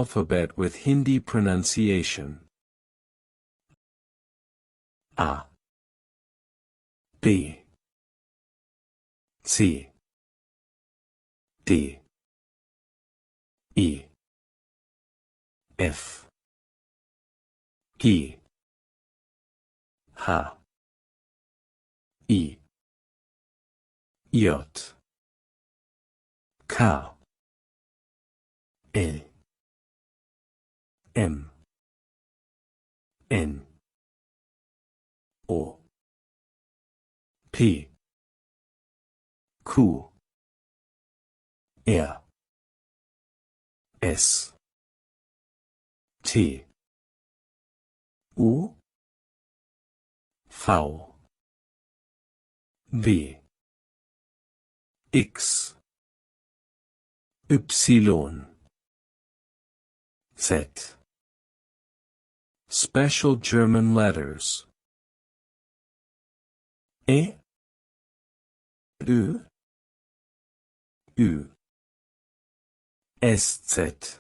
alphabet with Hindi pronunciation. A, B, C, D, E, F, G, H, I, J, K, L, M, N, O, P, Q, R, S, T, U, V, W, X, Y, Z. Special German letters. E, Ö, Ü, SZ.